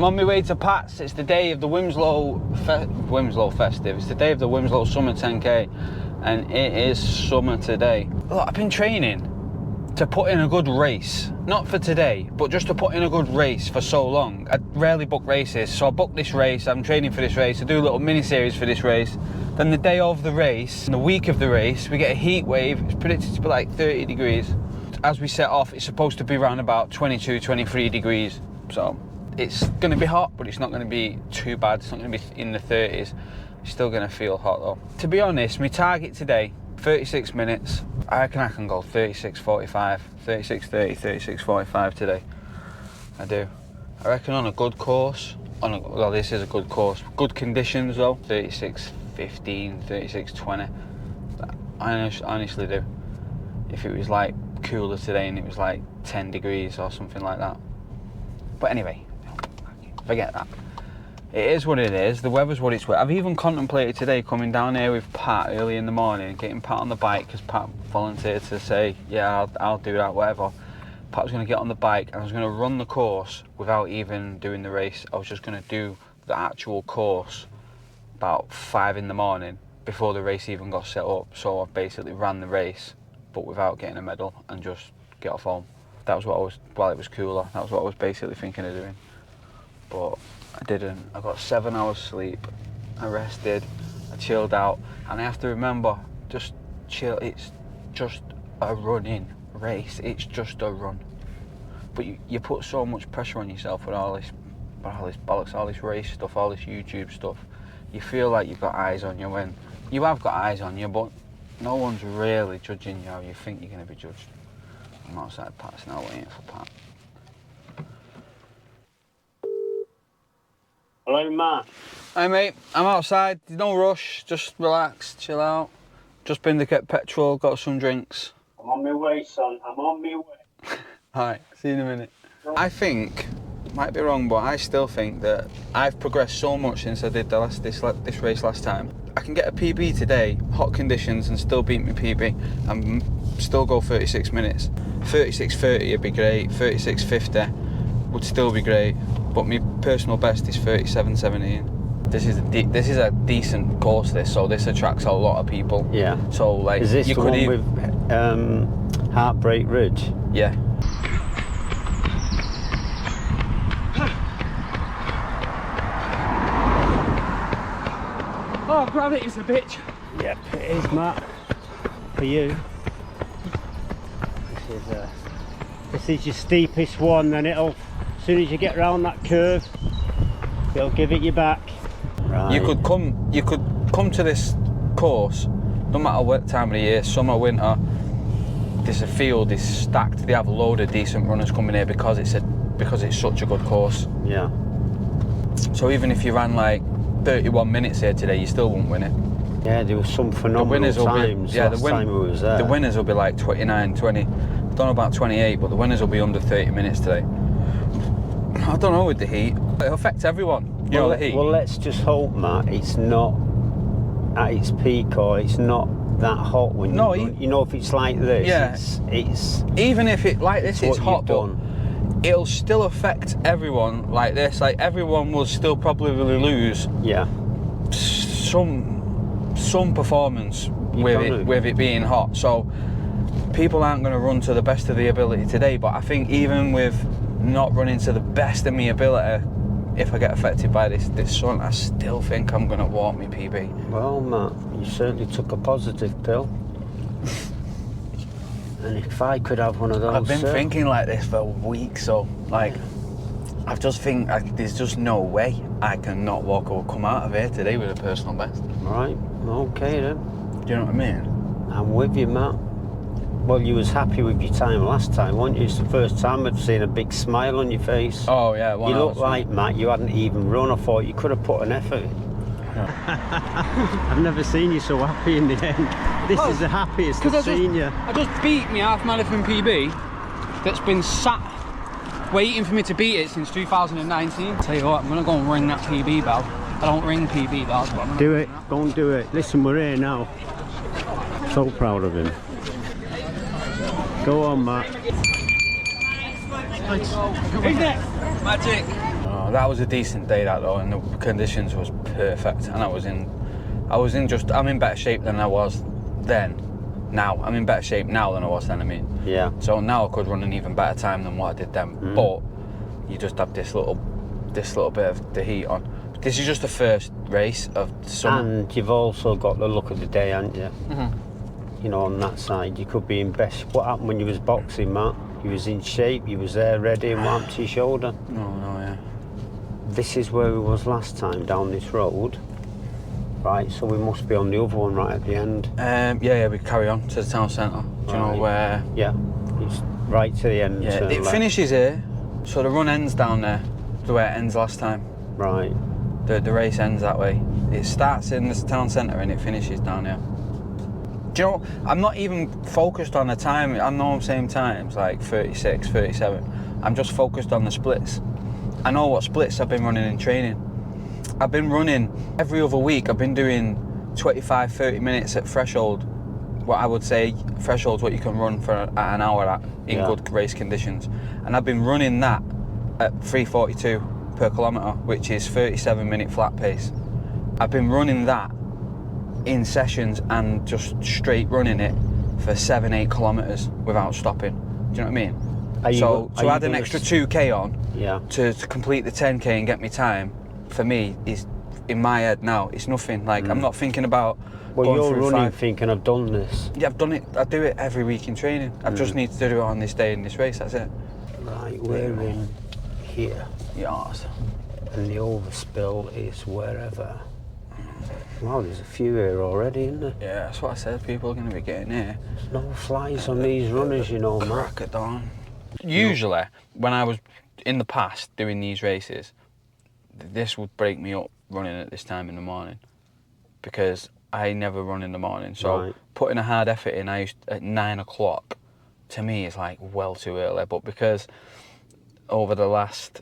I'm on my way to Pat's. It's the day of the Wilmslow festive. It's the day of the Wilmslow Summer 10k, and it is summer today. Look, I've been training to put in a good race. Not for today, but just to put in a good race for so long. I rarely book races, so I booked this race. I'm training for this race. I do a little mini-series for this race. Then the day of the race, and the week of the race, we get a heat wave. It's predicted to be like 30 degrees. As we set off, it's supposed to be around about 22, 23 degrees. So it's going to be hot, but it's not going to be too bad. It's not going to be in the 30s. It's still going to feel hot though. To be honest, my target today, 36 minutes. I reckon I can go 36.45, 36.30, 36.45 today. I do. I reckon on a good course, well, this is a good course, good conditions though, 36.15, 36.20. I honestly do. If it was like cooler today and it was like 10 degrees or something like that. But anyway, forget that. It is what it is. The weather's what it's worth. I've even contemplated today coming down here with Pat early in the morning, getting Pat on the bike, because Pat volunteered to say, yeah, I'll do that, whatever. Pat was going to get on the bike and I was going to run the course without even doing the race. I was just going to do the actual course about 5 in the morning before the race even got set up. So I basically ran the race, but without getting a medal, and just get off home. That was what I was, while it was cooler, that was what I was basically thinking of doing. But I didn't. I got 7 hours sleep. I rested, I chilled out, and I have to remember, just chill. It's just a running race. It's just a run. But you put so much pressure on yourself with all this bollocks, all this race stuff, all this YouTube stuff. You feel like you've got eyes on you when you have got eyes on you, but no one's really judging you how you think you're going to be judged. I'm outside Pat's now waiting for Pat. Hello, Matt. Hey mate, I'm outside, no rush, just relax, chill out. Just been to get petrol, got some drinks. I'm on my way, son, I'm on my way. Alright, see you in a minute. I think, might be wrong, but I still think that I've progressed so much since I did this race last time. I can get a PB today, hot conditions, and still beat my PB, and still go 36 minutes. 36.30 would be great, 36.50 would still be great, but my personal best is 37.17. This is a decent course, so this attracts a lot of people. Yeah. So like, is this the one with Heartbreak Ridge? Yeah. Oh, gravity's a bitch. Yep, it is, Matt. For you. This is your steepest one, then as soon as you get round that curve, it'll give it you back. Right. You could come to this course, no matter what time of the year, summer, winter. This field is stacked. They have a load of decent runners coming here because it's such a good course. Yeah. So even if you ran like 31 minutes here today, you still won't win it. Yeah, there was some phenomenal times last time we was there. The winners will be like 29, 20. I don't know about 28, but the winners will be under 30 minutes today. I don't know with the heat. It affects everyone, you know, the heat. Well, let's just hope, Matt, it's not at its peak, or it's not that hot when you know, if it's like this, yeah, it's even if it like this, it's hot, but it'll still affect everyone like this. Like, everyone will still probably lose. Yeah. Some performance with it being hot. So people aren't going to run to the best of the ability today, but I think even with not running to the best of my ability, if I get affected by this sun, I still think I'm going to walk my PB. Well, Matt, you certainly took a positive pill. And if I could have one of those... I've been thinking like this for weeks, so like, I just think there's just no way I can not come out of here today with a personal best. Right, okay then. Do you know what I mean? I'm with you, Matt. Well, you was happy with your time last time, weren't you? It's the first time I've seen a big smile on your face. Oh yeah, you look like, Matt, you hadn't even run. I thought you could have put an effort in. I've never seen you so happy in the end. This is the happiest I've seen you. I just beat my half marathon PB that's been sat waiting for me to beat it since 2019. Tell you what, I'm gonna go and ring that PB bell. I don't ring PB bells, but I'm gonna do it. Go and do it. Listen, we're here now. So proud of him. Go on, Matt. Who's next? Magic. Oh, No, that was a decent day that though, and the conditions was perfect, and I'm in better shape than I was then. Now I'm in better shape now than I was then. I mean, Yeah. so now I could run an even better time than what I did then. But you just have this little bit of the heat on. This is just the first race of summer. And you've also got the look of the day, haven't you? You know, on that side, you could be in best. What happened when you was boxing, Matt? You was in shape, you was there ready, and what happened to your shoulder? No, yeah. This is where we was last time, down this road. Right, so we must be on the other one right at the end. Yeah, we carry on to the town centre. Do you know where? Yeah, it's right to the end. Yeah, it finishes here, so the run ends down there, the way it ends last time. Right. The race ends that way. It starts in the town centre and it finishes down here. Do you know, I'm not even focused on the time. I know I'm saying times, like 36, 37. I'm just focused on the splits. I know what splits I've been running in training. I've been running every other week. I've been doing 25, 30 minutes at threshold. What I would say, threshold's what you can run for at an hour at in good race conditions. And I've been running that at 3:42 per kilometre, which is 37-minute flat pace. I've been running that in sessions and just straight running it for 7-8 kilometres without stopping. Do you know what I mean? So to add an extra 2k on to complete the 10k and get me time, for me, is in my head now, it's nothing. Like, I'm not thinking about Well, you're running thinking, I've done this. Yeah, I've done it. I do it every week in training. I just need to do it on this day in this race, that's it. Right, we're in here. Yes. And the overspill is wherever. Wow, there's a few here already, isn't there? Yeah, that's what I said. People are going to be getting here. There's no flies on these runners, you know, Matt. Crack at dawn. Usually, when I was in the past doing these races, this would break me up running at this time in the morning, because I never run in the morning. So putting a hard effort in, I used at 9 o'clock. To me, is like well too early. But because over the last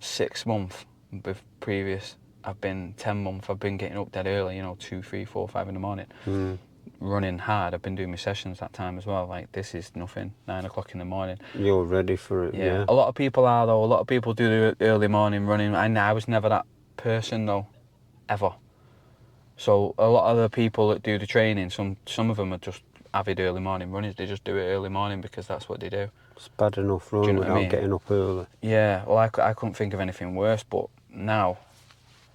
6 months, with previous, I've been 10 months, I've been getting up dead early. You know, 2, 3, 4, 5 in the morning, running hard. I've been doing my sessions that time as well. Like, this is nothing. 9 o'clock in the morning. You're ready for it. Yeah. A lot of people are though. A lot of people do the early morning running. I was never that person though, ever. So a lot of the people that do the training, some of them are just avid early morning runners. They just do it early morning because that's what they do. It's bad enough running without getting up early. Yeah, well, I couldn't think of anything worse, but now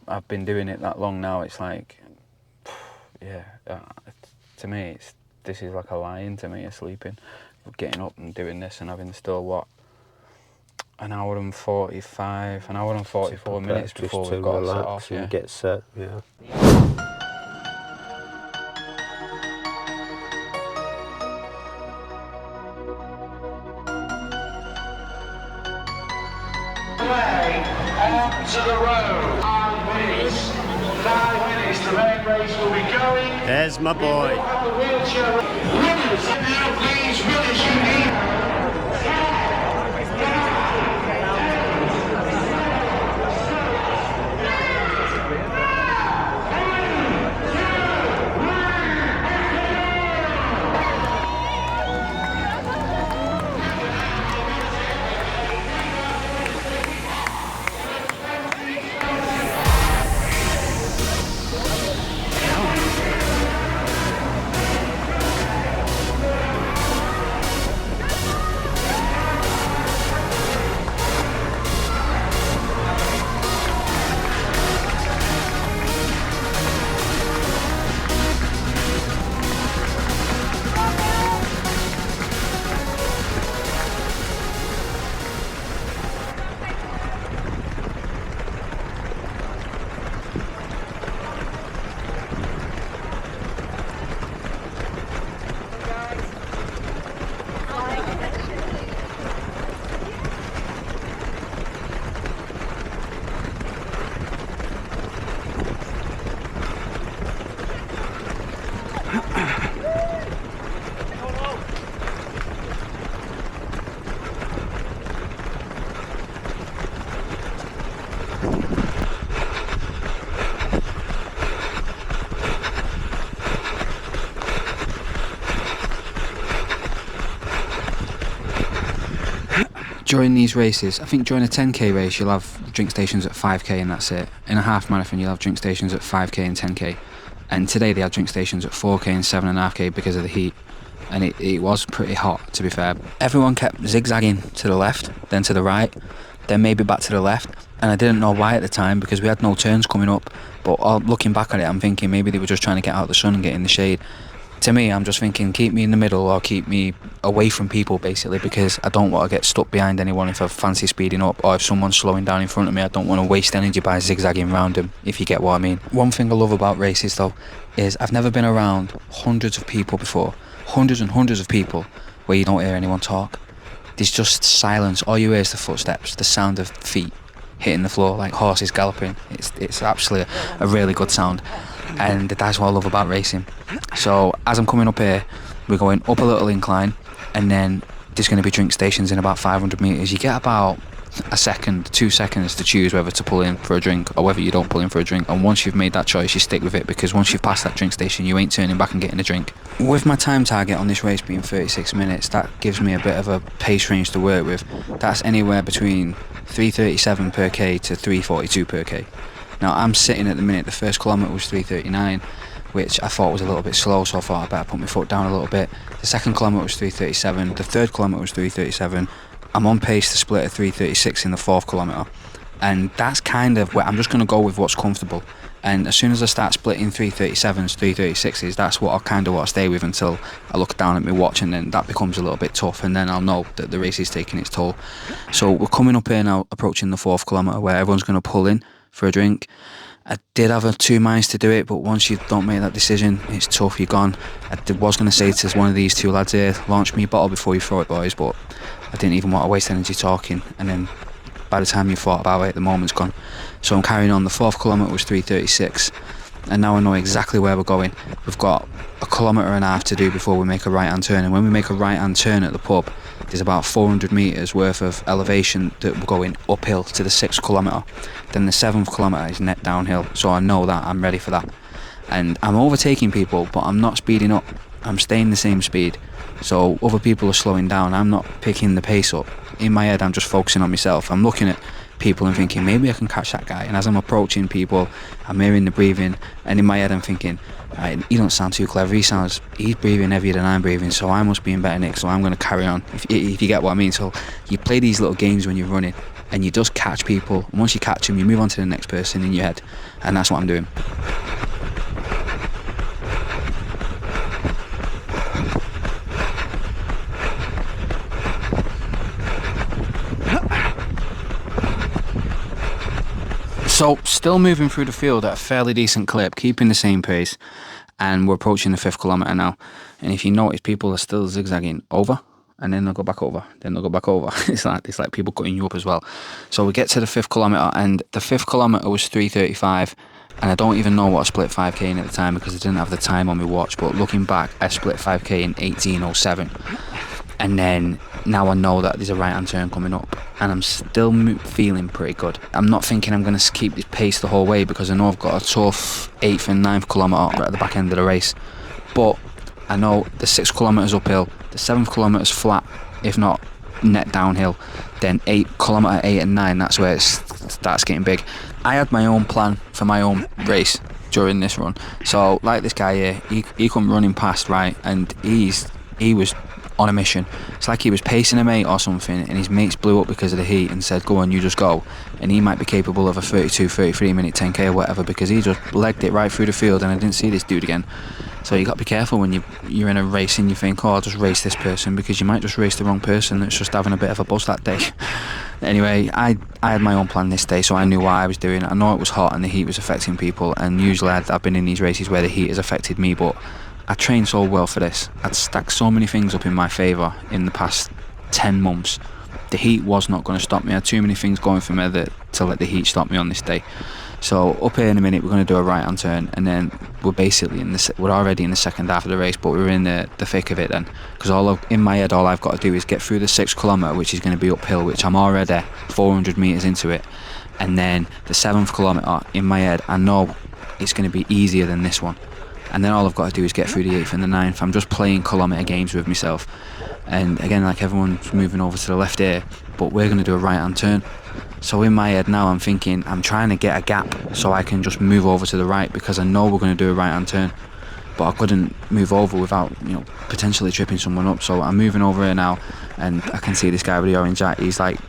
I've been doing it that long now. It's like, to me, this is like a lion to me, sleeping, getting up and doing this and having still what, an hour and 44 minutes before we've got to set off. And get set. Yeah. To the road. 5 minutes. 5 minutes. The main race will be going. There's my boy. The wheelchair runners. Now, please, runners, you need. during these races, I think during a 10k race you'll have drink stations at 5k and that's it. In a half marathon you'll have drink stations at 5k and 10k. And today they had drink stations at 4k and 7.5k because of the heat. And it was pretty hot, to be fair. Everyone kept zigzagging to the left, then to the right, then maybe back to the left. And I didn't know why at the time because we had no turns coming up. But looking back at it, I'm thinking maybe they were just trying to get out of the sun and get in the shade. To me, I'm just thinking, keep me in the middle or keep me away from people, basically, because I don't want to get stuck behind anyone if I fancy speeding up, or if someone's slowing down in front of me, I don't want to waste energy by zigzagging around them, if you get what I mean. One thing I love about races, though, is I've never been around hundreds of people before, hundreds and hundreds of people, where you don't hear anyone talk. There's just silence. All you hear is the footsteps, the sound of feet hitting the floor, like horses galloping. It's absolutely a really good sound. And that's what I love about racing. So as I'm coming up here, we're going up a little incline, and then there's going to be drink stations in about 500 metres. You get about a second, 2 seconds to choose whether to pull in for a drink or whether you don't pull in for a drink. And once you've made that choice, you stick with it, because once you've passed that drink station, you ain't turning back and getting a drink. With my time target on this race being 36 minutes, that gives me a bit of a pace range to work with. That's anywhere between 3:37 per k to 3:42 per k. Now I'm sitting at the minute, the first kilometre was 3:39, which I thought was a little bit slow, so I thought I better put my foot down a little bit. The second kilometre was 3:37, the third kilometre was 3:37. I'm on pace to split at 3:36 in the fourth kilometre, and that's kind of where I'm just going to go with what's comfortable. And as soon as I start splitting 3:37s, 3:36s, that's what I kind of want to stay with until I look down at my watch, and then that becomes a little bit tough, and then I'll know that the race is taking its toll. So we're coming up here now, approaching the fourth kilometre, where everyone's going to pull in for a drink. I did have 2 minds to do it, but once you don't make that decision, it's tough, you're gone. I was going to say to one of these two lads here, launch me a bottle before you throw it, boys, but I didn't even want to waste energy talking, and then by the time you thought about it, the moment's gone. So I'm carrying on. The fourth kilometre was 3:36, and now I know exactly where we're going. We've got a kilometre and a half to do before we make a right hand turn, and when we make a right hand turn at the pub, there's about 400 metres worth of elevation that we're going uphill to the 6th kilometre. Then the 7th kilometre is net downhill, so I know that, I'm ready for that. And I'm overtaking people, but I'm not speeding up, I'm staying the same speed. So other people are slowing down, I'm not picking the pace up. In my head, I'm just focusing on myself. I'm looking at people and thinking, maybe I can catch that guy. And as I'm approaching people, I'm hearing the breathing, and in my head I'm thinking, right, he don't sound too clever, he's breathing heavier than I'm breathing, so I must be in better nick, so I'm going to carry on, if you get what I mean. So you play these little games when you're running, and you just catch people, and once you catch them, you move on to the next person in your head, and that's what I'm doing. So, still moving through the field at a fairly decent clip, keeping the same pace, and we're approaching the 5th kilometre now. And if you notice, people are still zigzagging over, and then they'll go back over, then they'll go back over. It's like people cutting you up as well. So we get to the 5th kilometre, and the 5th kilometre was 3:35, and I don't even know what I split 5k in at the time because I didn't have the time on my watch, but looking back, I split 5k in 18:07. And then now I know that there's a right hand turn coming up, and I'm still feeling pretty good. I'm not thinking I'm going to keep this pace the whole way because I know I've got a tough 8th and 9th kilometre right at the back end of the race, but I know the 6th kilometre's uphill, the 7th kilometre's flat, if not net downhill, then kilometre 8 and 9, that's where it starts getting big. I had my own plan for my own race during this run. So like this guy here, he come running past, right, and he was on a mission. It's like he was pacing a mate or something, and his mates blew up because of the heat and said, go on, you just go. And he might be capable of a 33 minute 10k or whatever, because he just legged it right through the field, and I didn't see this dude again. So you got to be careful when you're in a race and you think, oh, I'll just race this person, because you might just race the wrong person that's just having a bit of a buzz that day. Anyway, I had my own plan this day, so I knew what I was doing. I know it was hot and the heat was affecting people, and usually I've been in these races where the heat has affected me, but I trained so well for this. I'd stacked so many things up in my favour in the past 10 months. The heat was not going to stop me. I had too many things going for me to let the heat stop me on this day. So up here in a minute, we're going to do a right hand turn, and then we're basically we're already in the second half of the race, but we're in the thick of it then. Because in my head, all I've got to do is get through the 6th kilometre, which is going to be uphill, which I'm already 400 metres into it. And then the 7th kilometre, in my head, I know it's going to be easier than this one. And then all I've got to do is get through the 8th and the 9th. I'm just playing kilometre games with myself. and again, like, everyone's moving over to the left here, but we're going to do a right hand turn. So in my head now I'm thinking I'm trying to get a gap so I can just move over to the right, because I know we're going to do a right hand turn, but I couldn't move over without, you know, potentially tripping someone up. So I'm moving over here now, and I can see this guy with the orange hat. He's like,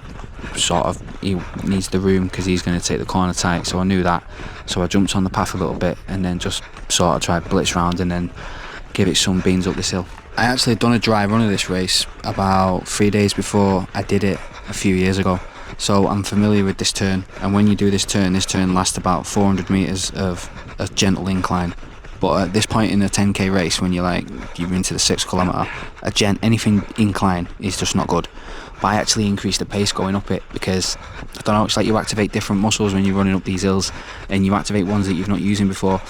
sort of, he needs the room because he's going to take the corner tight, so I knew that. So I jumped on the path a little bit and then just sort of tried blitz round and then give it some beans up this hill. I actually done a dry run of this race about 3 days before I did it a few years ago, so I'm familiar with this turn. And when you do this turn lasts about 400 metres of a gentle incline. But at this point in the 10k race, when you're into the 6 kilometre, anything incline is just not good. But I actually increased the pace going up it, because I don't know, it's like you activate different muscles when you're running up these hills, and you activate ones that you've not using before.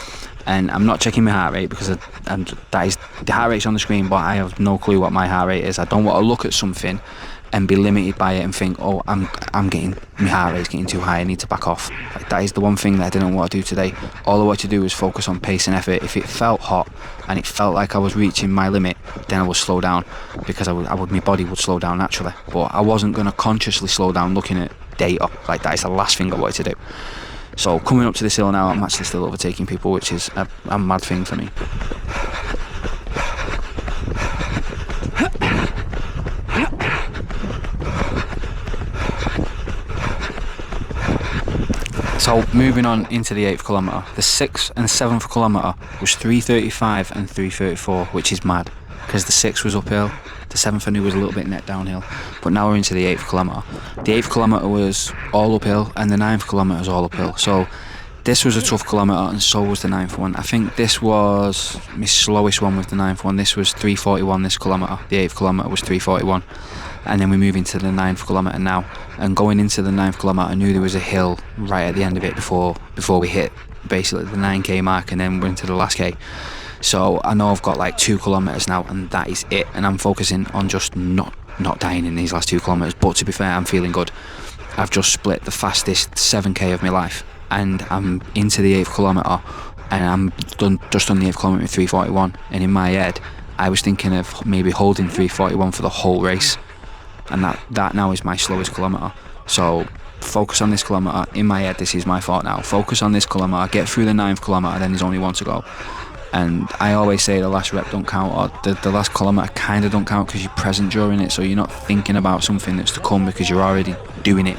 And I'm not checking my heart rate, because the heart rate's on the screen, but I have no clue what my heart rate is. I don't want to look at something and be limited by it and think, oh, I'm getting, my heart rate's getting too high, I need to back off. Like, that is the one thing that I didn't want to do today. All I wanted to do was focus on pace and effort. If it felt hot and it felt like I was reaching my limit, then I would slow down, because my body would slow down naturally. But I wasn't going to consciously slow down looking at data. Like, that is the last thing I wanted to do. So coming up to this hill now, I'm actually still overtaking people, which is a mad thing for me. So moving on into the 8th kilometre, the 6th and 7th kilometre was 3:35 and 3:34, which is mad, because the 6th was uphill, the 7th I knew was a little bit net downhill, but now we're into the 8th kilometre. The 8th kilometre was all uphill, and the 9th kilometre was all uphill. So this was a tough kilometre, and so was the 9th one. I think this was my slowest one with the 9th one. This was 3:41 this kilometre, the 8th kilometre was 3:41. And then we move into the 9th kilometre now, and going into the 9th kilometre I knew there was a hill right at the end of it before we hit basically the 9k mark, and then we're into the last k. So I know I've got like 2 kilometres now, and that is it, and I'm focusing on just not dying in these last 2 kilometres. But to be fair, I'm feeling good. I've just split the fastest 7k of my life, and I'm into the 8th kilometre, and I'm just on the 8th kilometre with 3:41, and in my head I was thinking of maybe holding 3:41 for the whole race, and that now is my slowest kilometre. So focus on this kilometre. In my head, this is my thought now. Focus on this kilometre, get through the 9th kilometre, then there's only one to go. And I always say the last rep don't count, or the last kilometre kind of don't count, because you're present during it, so you're not thinking about something that's to come, because you're already doing it.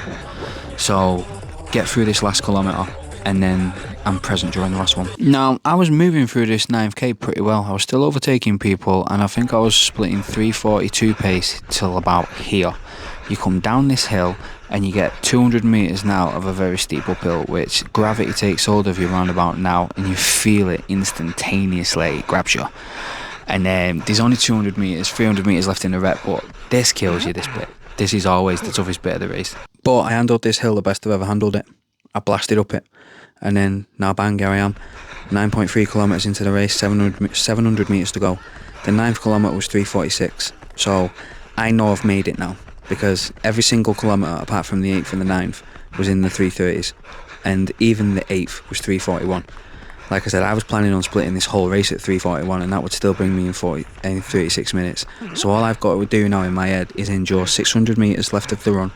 So get through this last kilometre, and then I'm present during the last one. Now, I was moving through this 9k pretty well. I was still overtaking people, and I think I was splitting 3:42 pace till about here. You come down this hill and you get 200 metres now of a very steep uphill, which gravity takes hold of you round about now, and you feel it instantaneously. It grabs you. And there's only 200 metres, 300 metres left in the rep, but this kills you, this bit. This is always the toughest bit of the race. But I handled this hill the best I've ever handled it. I blasted up it. And then, now bang, here I am, 9.3 kilometres into the race, 700 metres to go. The 9th kilometre was 3:46, so I know I've made it now, because every single kilometre, apart from the 8th and the 9th, was in the 3:30s, and even the 8th was 3:41. Like I said, I was planning on splitting this whole race at 3:41, and that would still bring me in 36 minutes. So all I've got to do now in my head is endure 600 metres left of the run,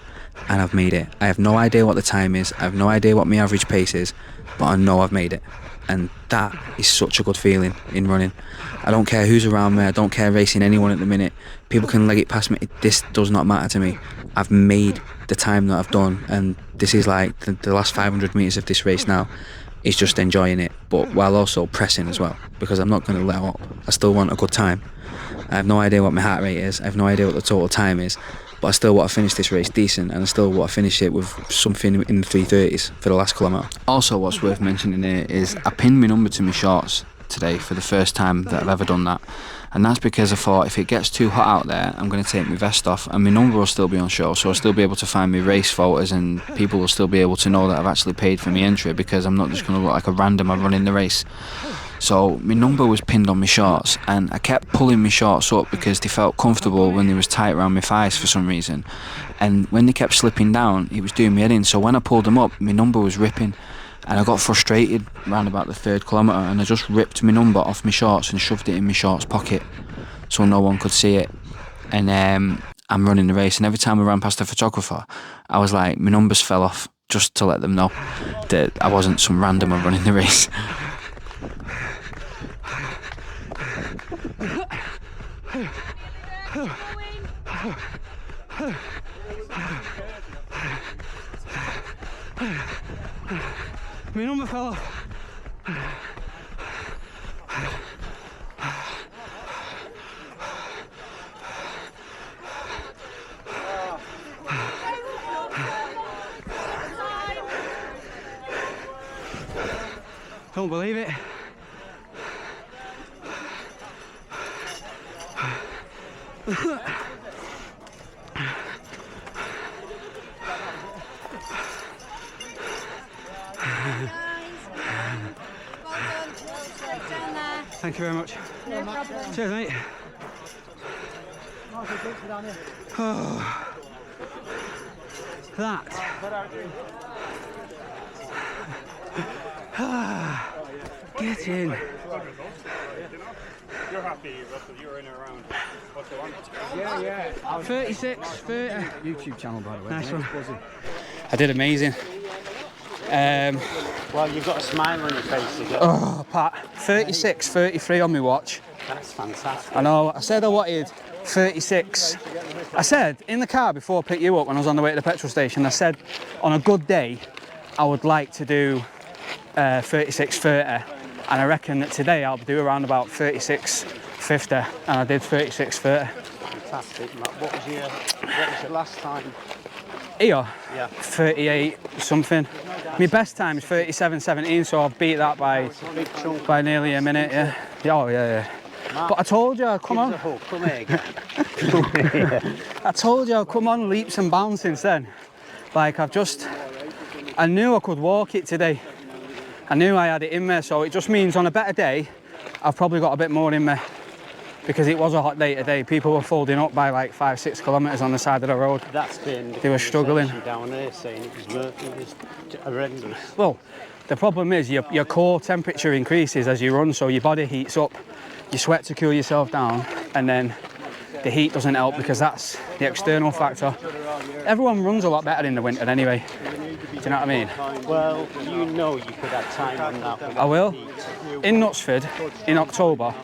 and I've made it. I have no idea what the time is, I have no idea what my average pace is, but I know I've made it, and that is such a good feeling in running. I don't care who's around me, I don't care racing anyone at the minute. People can leg it past me, this does not matter to me. I've made the time that I've done, and this is like the last 500 metres of this race now is just enjoying it, but while also pressing as well, because I'm not going to let up. I still want a good time. I have no idea what my heart rate is, I have no idea what the total time is, but I still want to finish this race decent, and I still want to finish it with something in the 3:30s for the last kilometre. Also, what's worth mentioning here is I pinned my number to my shorts today for the first time that I've ever done that, and that's because I thought if it gets too hot out there, I'm going to take my vest off and my number will still be on show, so I'll still be able to find my race photos, and people will still be able to know that I've actually paid for my entry, because I'm not just going to look like a random running the race. So my number was pinned on my shorts, and I kept pulling my shorts up because they felt comfortable when they was tight around my thighs for some reason, and when they kept slipping down it was doing me head in. So when I pulled them up, my number was ripping, and I got frustrated round about the 3rd kilometre, and I just ripped my number off my shorts and shoved it in my shorts pocket so no one could see it. and I'm running the race, and every time I ran past the photographer, I was like, my numbers fell off, just to let them know that I wasn't some random one running the race. My number fell off. Don't believe it. Thank you very much. No problem. Cheers, mate. Oh. That. Get in. You're happy, Russell, you're in around. What's the one? Yeah. 36, 30. YouTube channel, by the way. Nice one. I did amazing. Well, you've got a smile on your face again. Oh, Pat, 36, 33 on my watch. That's fantastic. I know, I said I wanted 36. I said in the car before I picked you up when I was on the way to the petrol station, I said on a good day, I would like to do 36.30. And I reckon that today I'll do around about 36.50. And I did 36.30. Fantastic, Matt. What was your last time? Here, Yeah. 38 something. My best time is 37.17, so I'll beat that by nearly a minute. Yeah. Oh yeah. Matt, But I told you, come on. Come here again. I told you I'll come on leaps and bounds since then. Like I knew I could walk it today. I knew I had it in me, so it just means on a better day, I've probably got a bit more in me. Because it was a hot day today, people were folding up by like 5-6 kilometres on the side of the road. That's been. They were struggling. Down there saying it was horrendous. Well, the problem is your core temperature increases as you run, so your body heats up, you sweat to cool yourself down, and then the heat doesn't help because that's the external factor. Everyone runs a lot better in the winter anyway. Do you know what I mean? Well, you know you could have time on that. I will. In Knutsford, in October.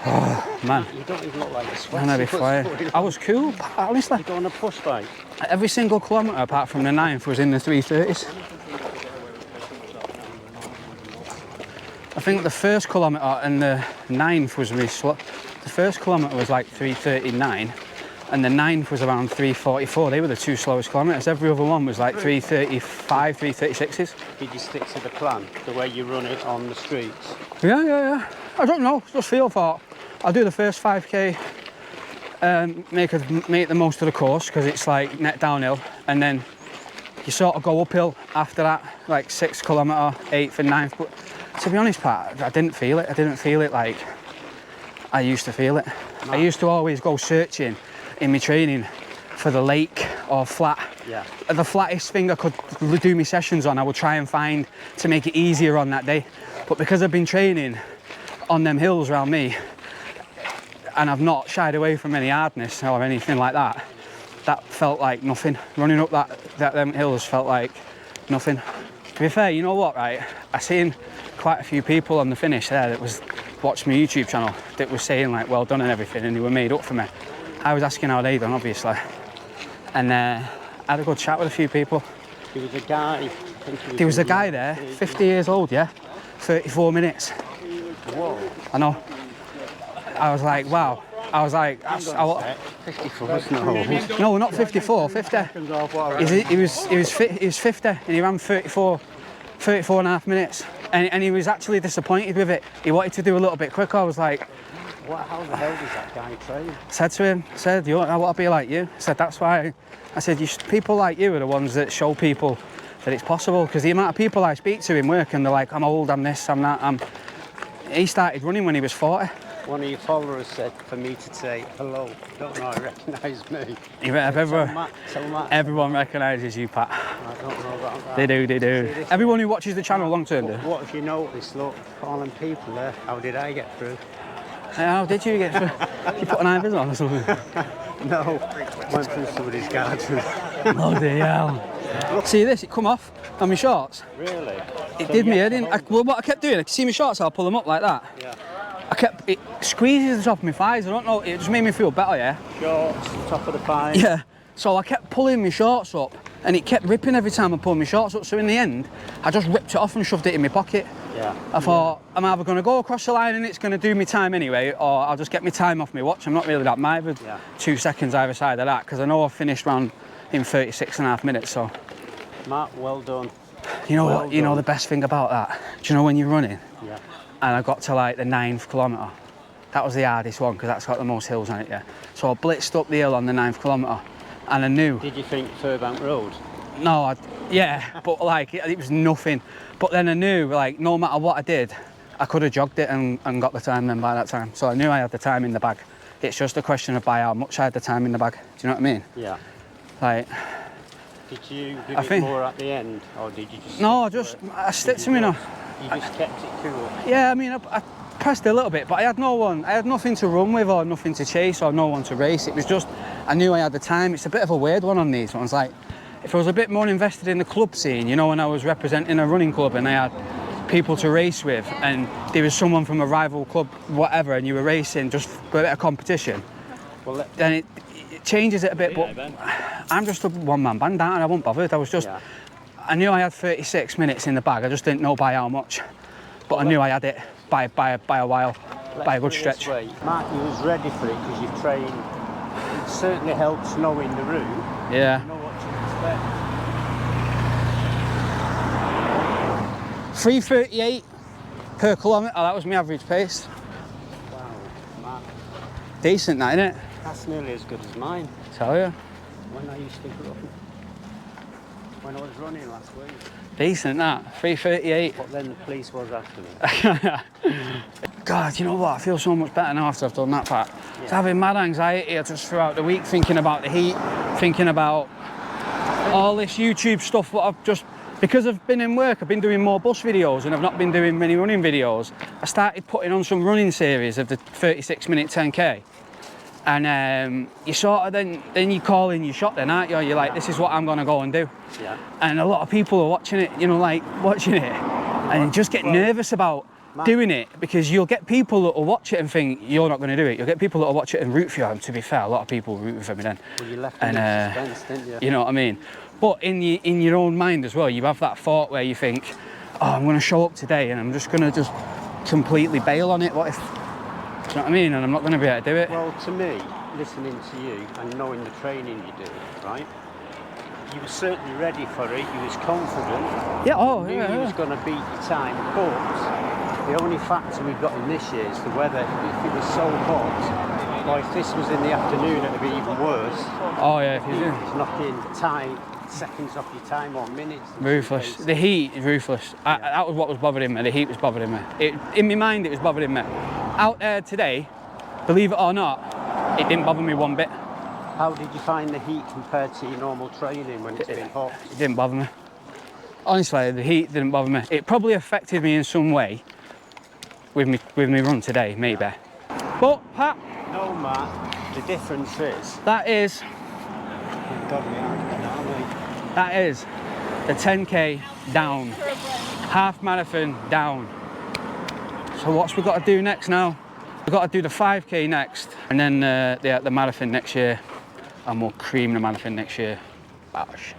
Oh, man. You don't even look like a sweat. Man, I'd be flying. I was cool, honestly. You go on a push bike. Every single kilometre apart from the 9th was in the 3:30s. I think the first kilometre and the 9th was really slow. The first kilometre was like 3:39 and the 9th was around 3:44. They were the two slowest kilometres. Every other one was like 3:35, 3:36s. Did you stick to the plan, the way you run it on the streets? Yeah. I don't know, just feel for it. I'll do the first 5k, make the most of the course because it's like net downhill, and then you sort of go uphill after that, like 6th kilometre, 8th and 9th. But to be honest, Pat, I didn't feel it. I didn't feel it like I used to feel it. No. I used to always go searching in my training for the lake or flat. Yeah. The flattest thing I could do my sessions on, I would try and find to make it easier on that day. But because I've been training on them hills around me, and I've not shied away from any hardness or anything like that, that felt like nothing. Running up them hills felt like nothing. To be fair, you know what, right? I seen quite a few people on the finish there that watched my YouTube channel that was saying like, well done and everything, and they were made up for me. I was asking how they done, obviously. And I had a good chat with a few people. There was a guy. There was a guy there, 50 years old, yeah? 34 minutes. Whoa. I know. I was like, wow. I was like, 54 no, not 54, 50. He was 50 and he ran 34 and a half minutes. And he was actually disappointed with it. He wanted to do a little bit quicker. I was like, how the hell does that guy train? I said to him, I want to be like you. I said, that's why. I said, people like you are the ones that show people that it's possible. Because the amount of people I speak to in work and they're like, I'm old, I'm this, I'm that. He started running when he was 40. One of your followers said for me to say hello. Don't know, I recognise me. Everyone recognises you, Pat. I don't know about that. They do. Everyone who watches the channel long term do. What if you notice, look, all them people there, how did I get through? How did you get through? You put an eye on or something? No, went through somebody's garden. Oh dear hell. See this, it come off on my shorts. Really? It did me head in. Well, what I kept doing, I could see my shorts, I'll pull them up like that. Yeah. It squeezes the top of my thighs, I don't know, it just made me feel better, yeah? Shorts, top of the pie. Yeah. So I kept pulling my shorts up and it kept ripping every time I pulled my shorts up. So in the end, I just ripped it off and shoved it in my pocket. Yeah. I thought, I'm either going to go across the line and it's going to do me time anyway, or I'll just get my time off my watch. I'm not really that mithered. Yeah. 2 seconds either side of that, because I know I've finished round in 36.5 minutes, so. Matt, well done. You know Well what, you know done. the best thing about that? Do you know when you're running? Yeah. And I got to like the 9th kilometre. That was the hardest one, because that's got the most hills on it, yeah. So I blitzed up the hill on the 9th kilometre, and I knew. Did you think Furbank Road? No, yeah, but like it was nothing. But then I knew, like, no matter what I did, I could have jogged it and got the time then by that time. So I knew I had the time in the bag. It's just a question of by how much I had the time in the bag. Do you know what I mean? Yeah. Like. Did you give it more at the end, or did you just? No, I stick to me now. You just kept it cool. Yeah, I mean, I pressed a little bit, but I had nothing to run with or nothing to chase or no one to race. It was just, I knew I had the time. It's a bit of a weird one on these ones. Like, if I was a bit more invested in the club scene, you know, when I was representing a running club and I had people to race with and there was someone from a rival club, whatever, and you were racing just for a bit of competition, well, then it changes it a bit, but I'm just a one-man band, aren't I? I wasn't bothered. I was just, I knew I had 36 minutes in the bag. I just didn't know by how much, but I knew I had it by a while, by a good stretch. Mark, you was ready for it because you've trained. It certainly helps knowing the route. Yeah. You know what to expect. 3:38 per kilometre, that was my average pace. Wow, Mark. Decent, that, innit? That's nearly as good as mine. Tell you. When I used to run. When I was running last week. Decent, that. 3:38. But then the police was after me. God, you know what? I feel so much better now after I've done that part. I was having mad anxiety just throughout the week, thinking about the heat, thinking about all this YouTube stuff that I've just... Because I've been in work, I've been doing more bus videos and I've not been doing many running videos. I started putting on some running series of the 36-minute 10k. And you sort of then you call in your shot then, aren't you? You're like, this is what I'm gonna go and do. Yeah. And a lot of people are watching it, you know, like watching it, and you just get nervous about doing it because you'll get people that will watch it and think you're not going to do it. You'll get people that will watch it and root for you. And to be fair, a lot of people root for me then. Well, you left them in suspense, didn't you? You know what I mean? But in your own mind as well, you have that thought where you think, oh, I'm going to show up today and I'm just going to just completely bail on it. What if? Do you know what I mean? And I'm not going to be able to do it. Well, to me, listening to you and knowing the training you do, right? You were certainly ready for it. You was confident. Yeah. Oh, you knew yeah. You was going to beat your time. But the only factor we've got in this year is the weather. If it was so hot, well, if this was in the afternoon, it'd be even worse. Oh yeah. If you do. It's knocking time, seconds off your time or minutes. Ruthless. The heat is ruthless. That was what was bothering me. The heat was bothering me. In my mind, it was bothering me. Out there today, believe it or not, it didn't bother me one bit. How did you find the heat compared to your normal training when it's been hot? It didn't bother me. Honestly, the heat didn't bother me. It probably affected me in some way with me run today, maybe. But Pat, no, Matt. The difference is that is the 10k down, half marathon down. So what's we got to do next now? We've got to do the 5k next, and then the marathon next year, and we'll cream the marathon next year. Bosh.